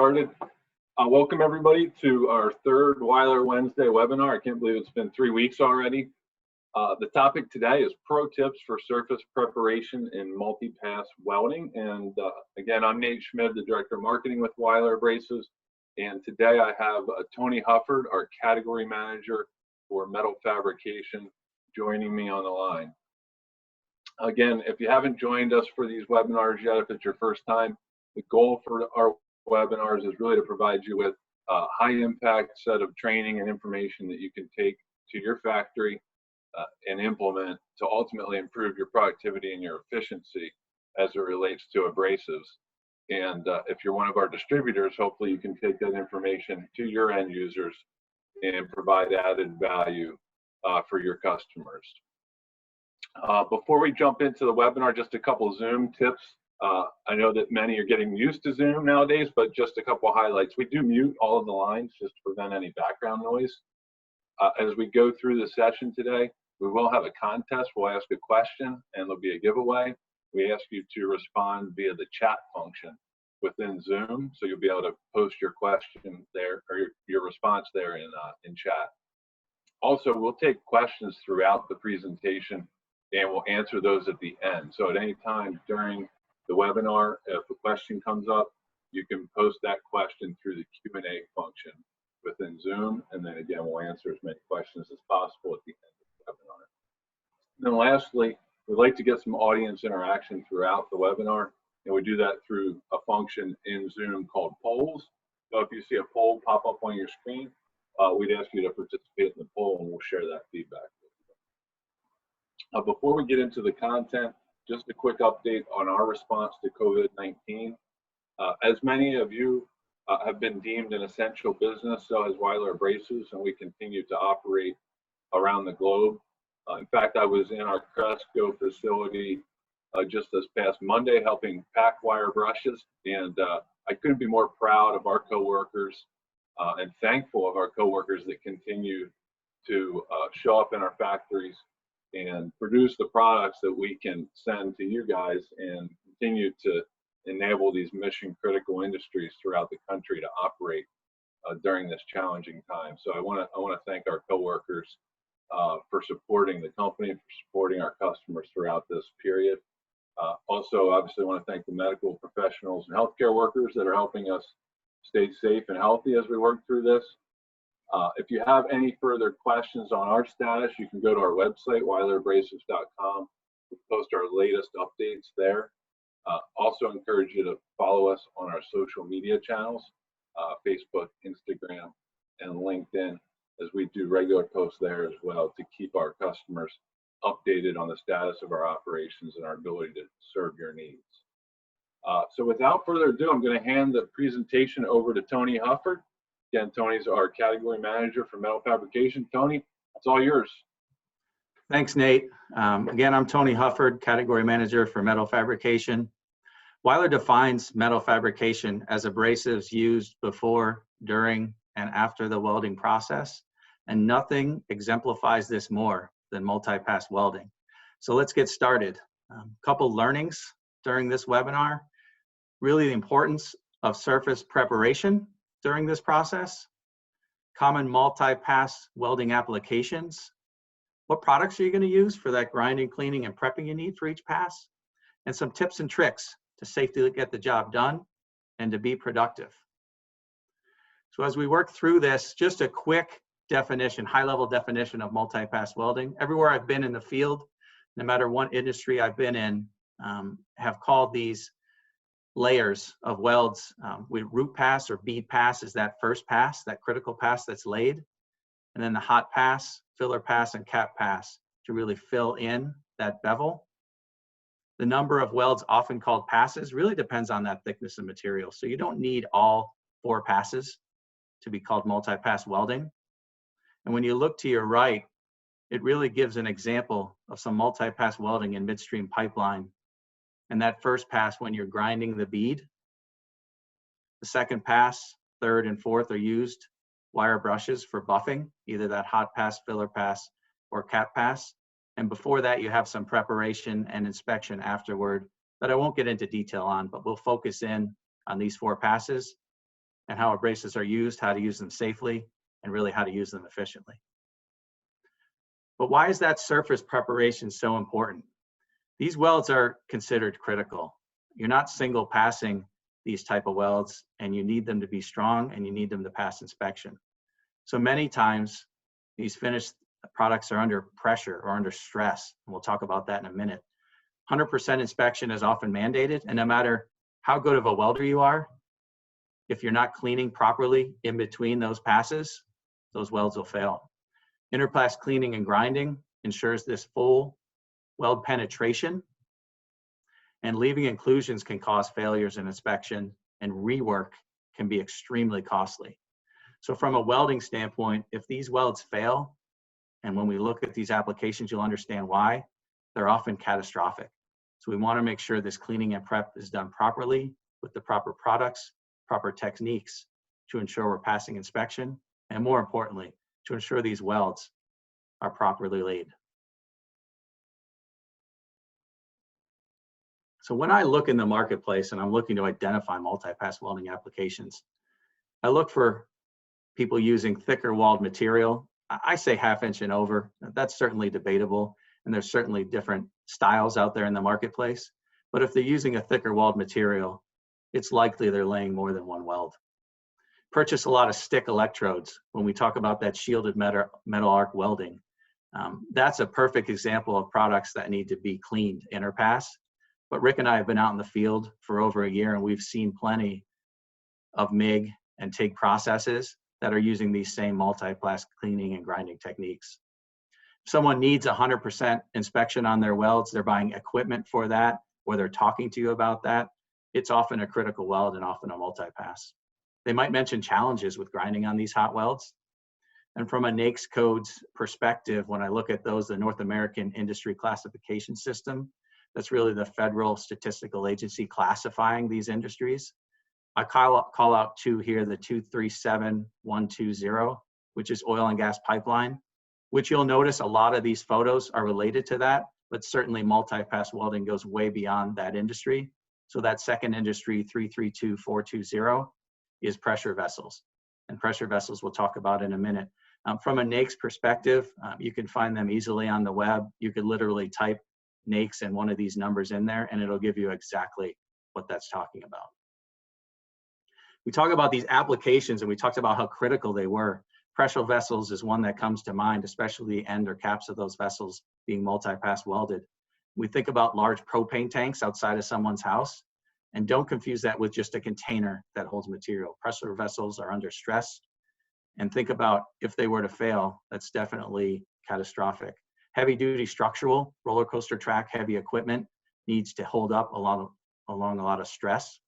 started. Welcome everybody to our third Weiler Wednesday webinar. I can't believe it's been 3 weeks already. The topic today is pro tips for surface preparation in multi-pass welding. And again, I'm Nate Schmid, the Director of Marketing with Weiler Abrasives. And today I have Tony Hufford, our Category Manager for Metal Fabrication, joining me on the line. Again, if you haven't joined us for these webinars yet, if it's your first time, the goal for our webinars is really to provide you with a high impact set of training and information that you can take to your factory and implement to ultimately improve your productivity and your efficiency as it relates to abrasives. And if you're one of our distributors, hopefully you can take that information to your end users and provide added value for your customers. Before we jump into the webinar, just a couple Zoom tips. I know that many are getting used to Zoom nowadays, but just a couple highlights. We do mute all of the lines just to prevent any background noise. As we go through the session today, we will have a contest. We'll ask a question and there'll be a giveaway. We ask you to respond via the chat function within Zoom. So you'll be able to post your question there or your response there in chat. Also, we'll take questions throughout the presentation and we'll answer those at the end. So at any time during the webinar, if a question comes up, you can post that question through the Q&A function within Zoom, and then again, we'll answer as many questions as possible at the end of the webinar. And then lastly, we'd like to get some audience interaction throughout the webinar, and we do that through a function in Zoom called polls. So if you see a poll pop up on your screen, we'd ask you to participate in the poll, and we'll share that feedback with you. Before we get into the content, just a quick update on our response to COVID-19. As many of you have been deemed an essential business, so has Weiler Abrasives, and we continue to operate around the globe. In fact, I was in our Cresco facility just this past Monday helping pack wire brushes, and I couldn't be more proud of our coworkers and thankful of our coworkers that continue to show up in our factories and produce the products that we can send to you guys and continue to enable these mission critical industries throughout the country to operate during this challenging time. So I want to thank our coworkers for supporting the company, for supporting our customers throughout this period. Also, obviously, I want to thank the medical professionals and healthcare workers that are helping us stay safe and healthy as we work through this. If you have any further questions on our status, you can go to our website, weilerabrasives.com. We post our latest updates there. Also encourage you to follow us on our social media channels, Facebook, Instagram, and LinkedIn, as we do regular posts there as well to keep our customers updated on the status of our operations and our ability to serve your needs. So without further ado, I'm going to hand the presentation over to Tony Hufford. Again, Tony's our Category Manager for Metal Fabrication. Tony, it's all yours. Thanks, Nate. Again, I'm Tony Hufford, Category Manager for Metal Fabrication. Weiler defines metal fabrication as abrasives used before, during, and after the welding process, and nothing exemplifies this more than multi-pass welding. So let's get started. Couple learnings during this webinar. Really the importance of surface preparation during this process, common multi-pass welding applications, what products are you going to use for that grinding, cleaning, and prepping you need for each pass, and some tips and tricks to safely get the job done and to be productive. So as we work through this, just a quick definition, high-level definition of multi-pass welding. Everywhere I've been in the field, no matter what industry I've been in, have called these layers of welds. With root pass or bead pass is that first pass, that critical pass that's laid, and then the hot pass, filler pass, and cap pass to really fill in that bevel. The number of welds, often called passes, really depends on that thickness of material. So you don't need all 4 passes to be called multi-pass welding. And when you look to your right, it really gives an example of some multi-pass welding in midstream pipeline. And that first pass when you're grinding the bead. The second pass, third, and fourth are used wire brushes for buffing, either that hot pass, filler pass, or cap pass. And before that, you have some preparation and inspection afterward that I won't get into detail on, but we'll focus in on these 4 passes. and how abrasives are used, how to use them safely, and really how to use them efficiently. But why is that surface preparation so important? These welds are considered critical. You're not single passing these type of welds, and you need them to be strong and you need them to pass inspection. So many times these finished products are under pressure or under stress, and we'll talk about that in a minute. 100% inspection is often mandated, and no matter how good of a welder you are, if you're not cleaning properly in between those passes, those welds will fail. Interpass cleaning and grinding ensures this full weld penetration, and leaving inclusions can cause failures in inspection, and rework can be extremely costly. So from a welding standpoint, if these welds fail, and when we look at these applications, you'll understand why, they're often catastrophic. So we want to make sure this cleaning and prep is done properly with the proper products, proper techniques to ensure we're passing inspection, and more importantly, to ensure these welds are properly laid. So when I look in the marketplace and I'm looking to identify multi-pass welding applications, I look for people using thicker walled material. I say 1/2 inch and over. That's certainly debatable, and there's certainly different styles out there in the marketplace. But if they're using a thicker walled material, it's likely they're laying more than one weld. Purchase a lot of stick electrodes. When we talk about that shielded metal arc welding, that's a perfect example of products that need to be cleaned interpass. But Rick and I have been out in the field for over a year, and we've seen plenty of MIG and TIG processes that are using these same multi-pass cleaning and grinding techniques. If someone needs 100% inspection on their welds, they're buying equipment for that, or they're talking to you about that, it's often a critical weld and often a multi-pass. They might mention challenges with grinding on these hot welds. And from a NAICS codes perspective, when I look at those, the North American Industry Classification System, that's really the federal statistical agency classifying these industries. I call out 2 here, the 237120, which is oil and gas pipeline, which you'll notice a lot of these photos are related to that, but certainly multi-pass welding goes way beyond that industry. So that second industry, 332420, is pressure vessels. And pressure vessels we'll talk about in a minute. From a NAICS perspective, you can find them easily on the web. You could literally type NAICS and one of these numbers in there, and it'll give you exactly what that's talking about. We talk about these applications, and we talked about how critical they were. Pressure vessels is one that comes to mind, especially the end or caps of those vessels being multi-pass welded. We think about large propane tanks outside of someone's house, and don't confuse that with just a container that holds material. Pressure vessels are under stress, and think about if they were to fail, that's definitely catastrophic. Heavy duty structural, roller coaster track, heavy equipment needs to hold up along a lot of stress.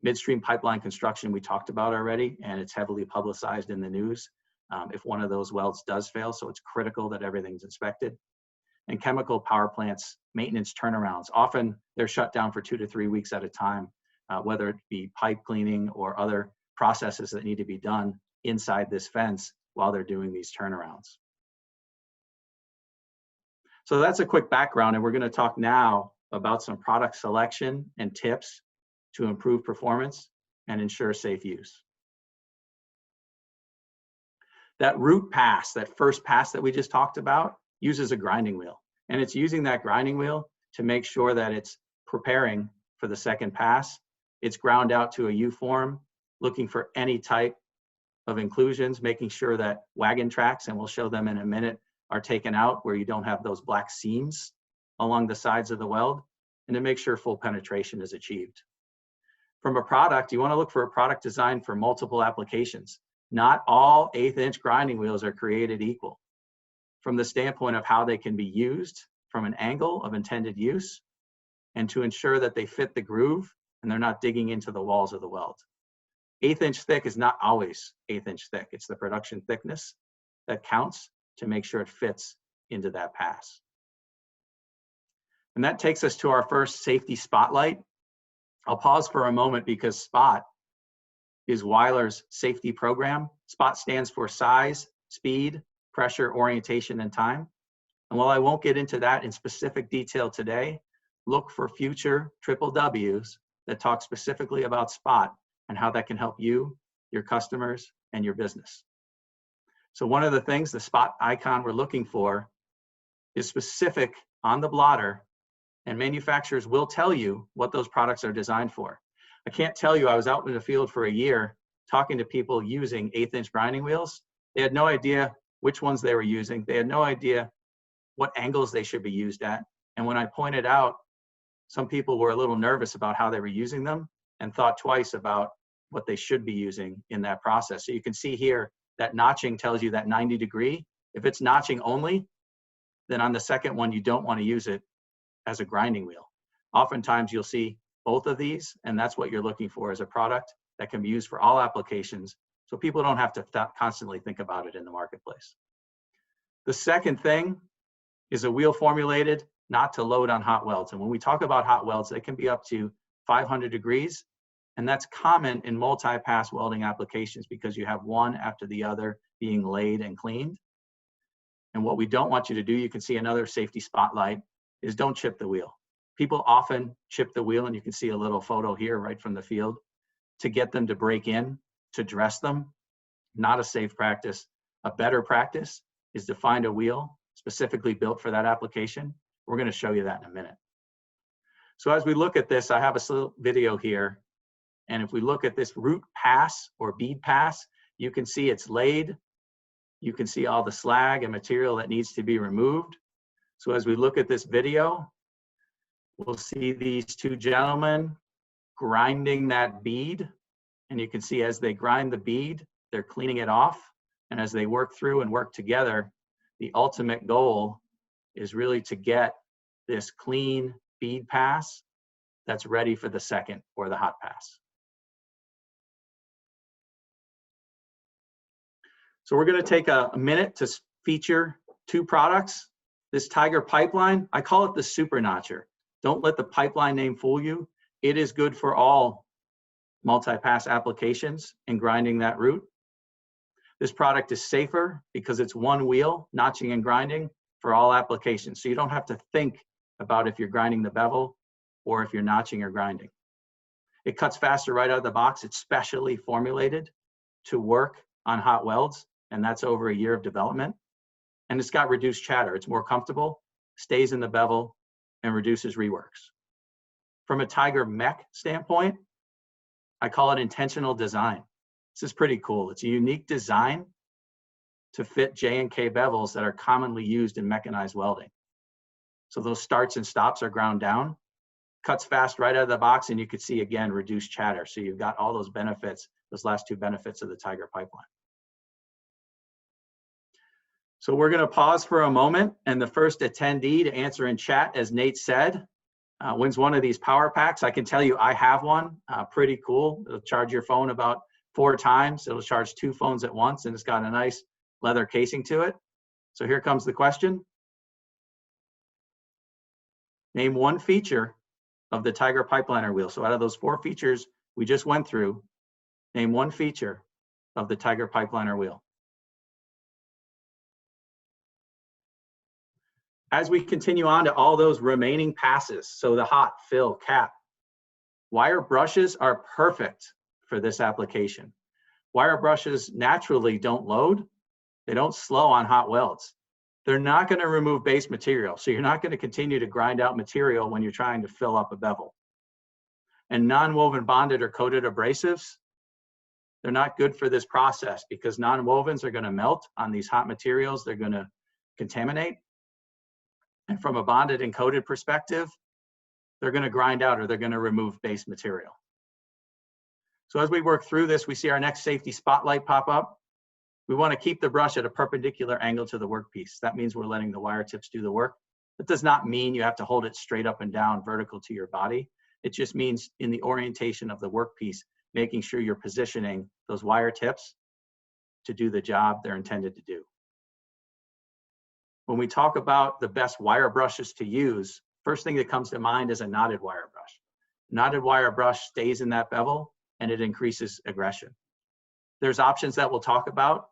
Midstream pipeline construction we talked about already, and it's heavily publicized in the news if one of those welds does fail, so it's critical that everything's inspected. And chemical power plants, maintenance turnarounds, often they're shut down for 2 to 3 weeks at a time, whether it be pipe cleaning or other processes that need to be done inside this fence while they're doing these turnarounds. So that's a quick background, and we're going to talk now about some product selection and tips to improve performance and ensure safe use. That root pass, that first pass that we just talked about, uses a grinding wheel, and it's using that grinding wheel to make sure that it's preparing for the second pass. It's ground out to a U-form, looking for any type of inclusions, making sure that wagon tracks, and we'll show them in a minute, are taken out where you don't have those black seams along the sides of the weld, and to make sure full penetration is achieved. From a product, you want to look for a product designed for multiple applications. Not all 1/8 inch grinding wheels are created equal from the standpoint of how they can be used from an angle of intended use, and to ensure that they fit the groove and they're not digging into the walls of the weld. 1/8 inch thick is not always 1/8 inch thick. It's the production thickness that counts to make sure it fits into that pass. And that takes us to our first safety spotlight. I'll pause for a moment because SPOT is Weiler's safety program. SPOT stands for size, speed, pressure, orientation, and time. And while I won't get into that in specific detail today, look for future triple W's that talk specifically about SPOT and how that can help you your customers, and your business. So one of the things, the spot icon we're looking for, is specific on the blotter, and manufacturers will tell you what those products are designed for. I can't tell you, I was out in the field for a year talking to people using 1/8-inch grinding wheels. They had no idea which ones they were using. They had no idea what angles they should be used at. And when I pointed out, some people were a little nervous about how they were using them and thought twice about what they should be using in that process. So you can see here that notching tells you that 90 degree. If it's notching only, then on the second one, you don't want to use it as a grinding wheel. Oftentimes you'll see both of these, and that's what you're looking for, as a product that can be used for all applications, so people don't have to constantly think about it in the marketplace. The second thing is a wheel formulated not to load on hot welds. And when we talk about hot welds, they can be up to 500 degrees. And that's common in multi-pass welding applications because you have one after the other being laid and cleaned. And what we don't want you to do, you can see another safety spotlight, is don't chip the wheel. People often chip the wheel, and you can see a little photo here right from the field, to get them to break in, to dress them. Not a safe practice. A better practice is to find a wheel specifically built for that application. We're going to show you that in a minute. So as we look at this, I have a little video here. And if we look at this root pass or bead pass, you can see it's laid. You can see all the slag and material that needs to be removed. So as we look at this video, we'll see these two gentlemen grinding that bead. And you can see as they grind the bead, they're cleaning it off. And as they work through and work together, the ultimate goal is really to get this clean bead pass that's ready for the second or the hot pass. So we're going to take a minute to feature two products. This Tiger pipeline, I call it the super notcher. Don't let the pipeline name fool you. It is good for all multi-pass applications in grinding that root. This product is safer because it's one wheel, notching and grinding for all applications. So you don't have to think about if you're grinding the bevel or if you're notching or grinding. It cuts faster right out of the box. It's specially formulated to work on hot welds, and that's over a year of development. And it's got reduced chatter. It's more comfortable, stays in the bevel, and reduces reworks. From a Tiger mech standpoint, I call it intentional design. This is pretty cool. It's a unique design to fit J and K bevels that are commonly used in mechanized welding. So those starts and stops are ground down, cuts fast right out of the box, and you can see again, reduced chatter. So you've got all those benefits, those last two benefits of the Tiger pipeline. So we're gonna pause for a moment, and the first attendee to answer in chat, as Nate said, wins one of these power packs. I can tell you I have one, pretty cool. It'll charge your phone about 4 times. It'll charge 2 phones at once, and it's got a nice leather casing to it. So here comes the question. Name one feature of the Tiger pipeliner wheel. So out of those 4 features we just went through, name one feature of the Tiger pipeliner wheel. As we continue on to all those remaining passes, so the hot, fill, cap, wire brushes are perfect for this application. Wire brushes naturally don't load. They don't slow on hot welds. They're not going to remove base material. So you're not going to continue to grind out material when you're trying to fill up a bevel. And non-woven bonded or coated abrasives, they're not good for this process because non-wovens are going to melt on these hot materials. They're going to contaminate. And from a bonded and coated perspective, they're going to grind out or they're going to remove base material. So as we work through this, we see our next safety spotlight pop up. We want to keep the brush at a perpendicular angle to the workpiece. That means we're letting the wire tips do the work. That does not mean you have to hold it straight up and down vertical to your body. It just means in the orientation of the workpiece, making sure you're positioning those wire tips to do the job they're intended to do. When we talk about the best wire brushes to use, first thing that comes to mind is a knotted wire brush. Knotted wire brush stays in that bevel and it increases aggression. There's options that we'll talk about,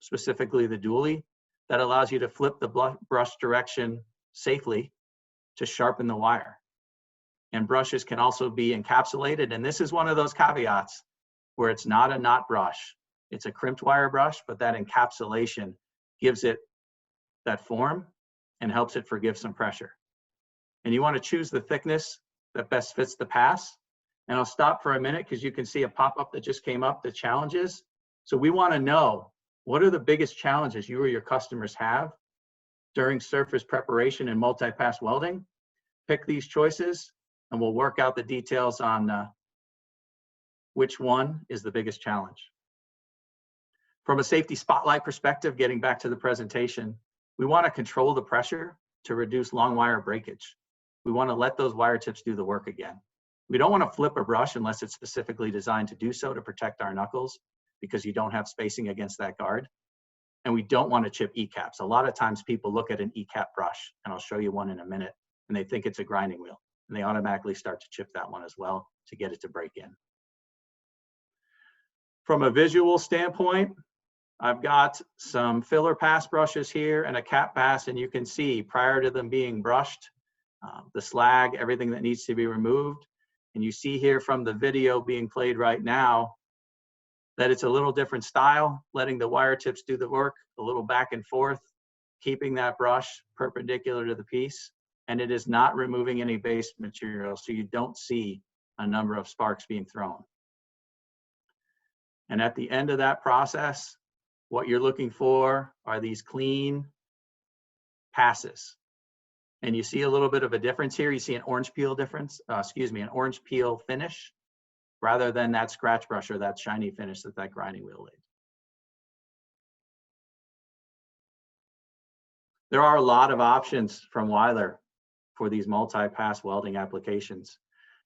specifically the dually, that allows you to flip the brush direction safely to sharpen the wire. And brushes can also be encapsulated, and this is one of those caveats. where it's not a knot brush. It's a crimped wire brush, but that encapsulation gives it that form and helps it forgive some pressure. And you want to choose the thickness that best fits the pass. And I'll stop for a minute because you can see a pop-up that just came up, the challenges. So we want to know, what are the biggest challenges you or your customers have during surface preparation and multi-pass welding? Pick these choices and we'll work out the details on which one is the biggest challenge. From a safety spotlight perspective, getting back to the presentation, we want to control the pressure to reduce long wire breakage. We want to let those wire tips do the work again. We don't want to flip a brush unless it's specifically designed to do so to protect our knuckles, because you don't have spacing against that guard. And we don't want to chip E-caps. A lot of times people look at an E-cap brush, and I'll show you one in a minute, and they think it's a grinding wheel, and they automatically start to chip that one as well to get it to break in. From a visual standpoint, I've got some filler pass brushes here and a cap pass, and you can see prior to them being brushed, the slag, everything that needs to be removed. And you see here from the video being played right now that it's a little different style, letting the wire tips do the work, a little back and forth, keeping that brush perpendicular to the piece. And it is not removing any base material, so you don't see a number of sparks being thrown. And at the end of that process, what you're looking for are these clean passes. And you see a little bit of a difference here. You see an orange peel difference, an orange peel finish, rather than that scratch brush or that shiny finish that that grinding wheel laid. There are a lot of options from Weiler for these multi-pass welding applications.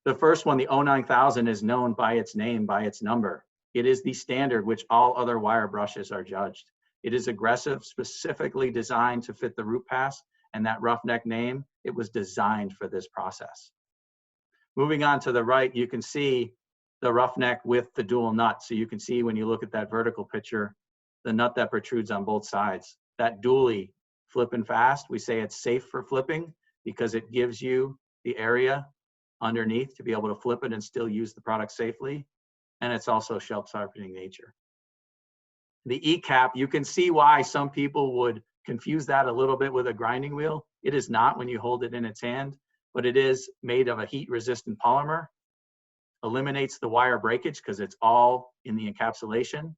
The first one, the 09000, is known by its name, by its number. It is the standard which all other wire brushes are judged. It is aggressive, specifically designed to fit the root pass, and that Roughneck name, it was designed for this process. Moving on to the right, you can see the Roughneck with the dual nut. So you can see when you look at that vertical picture, the nut that protrudes on both sides. That dually, flipping fast, we say it's safe for flipping because it gives you the area underneath to be able to flip it and still use the product safely. And it's also shelf sharpening nature. The E-cap, you can see why some people would confuse that a little bit with a grinding wheel. It is not when you hold it in its hand, but it is made of a heat resistant polymer. Eliminates the wire breakage because it's all in the encapsulation,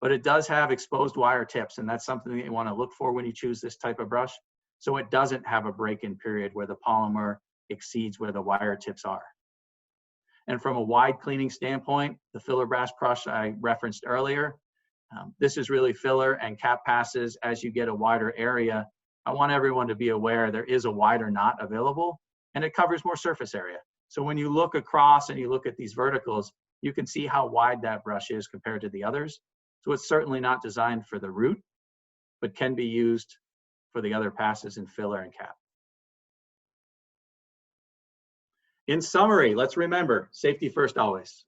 but it does have exposed wire tips, and that's something that you want to look for when you choose this type of brush. So it doesn't have a break-in period where the polymer exceeds where the wire tips are. And from a wide cleaning standpoint, the filler brass brush I referenced earlier, this is really filler and cap passes as you get a wider area. I want everyone to be aware there is a wider knot available, and it covers more surface area. So when you look across and you look at these verticals, you can see how wide that brush is compared to the others. So it's certainly not designed for the root, but can be used for the other passes in filler and cap. In summary, let's remember, safety first always.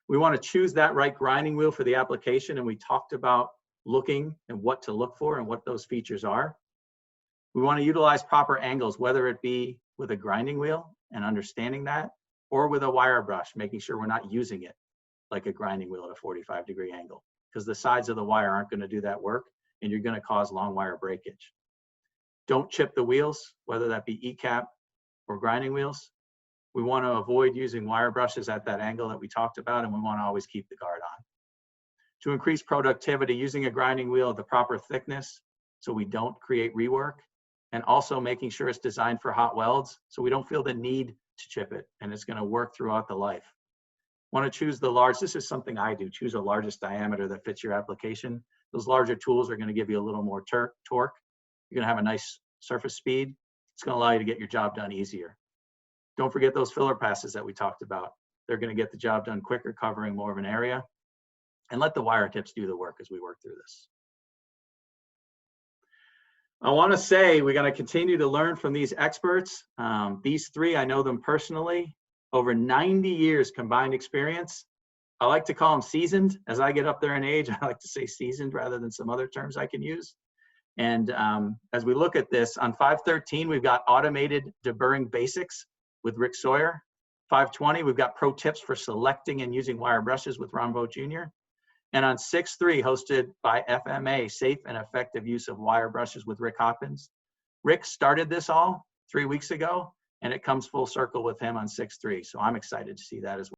We want to choose that right grinding wheel for the application, and we talked about looking and what to look for and what those features are. We want to utilize proper angles, whether it be with a grinding wheel and understanding that, or with a wire brush, making sure we're not using it like a grinding wheel at a 45-degree angle, because the sides of the wire aren't going to do that work, and you're going to cause long wire breakage. Don't chip the wheels, whether that be E-cap or grinding wheels. We want to avoid using wire brushes at that angle that we talked about, and we want to always keep the guard on. To increase productivity, using a grinding wheel of the proper thickness so we don't create rework, and also making sure it's designed for hot welds so we don't feel the need to chip it, and it's going to work throughout the life. Want to choose the large, this is something I do, choose a largest diameter that fits your application. Those larger tools are going to give you a little more torque. You're going to have a nice surface speed. It's going to allow you to get your job done easier. Don't forget those filler passes that we talked about. They're going to get the job done quicker, covering more of an area. And let the wire tips do the work as we work through this. I want to say we're going to continue to learn from these experts. These three, I know them personally. Over 90 years combined experience. I like to call them seasoned. As I get up there in age, I like to say seasoned rather than some other terms I can use. And as we look at this, on 513, we've got automated deburring basics with Rick Sawyer. 5:20, we've got pro tips for selecting and using wire brushes with Ron Vogt Jr. And on 6:3, hosted by FMA, safe and effective use of wire brushes with Rick Hopkins. Rick started this all 3 weeks ago, and it comes full circle with him on 6:3. So I'm excited to see that as well.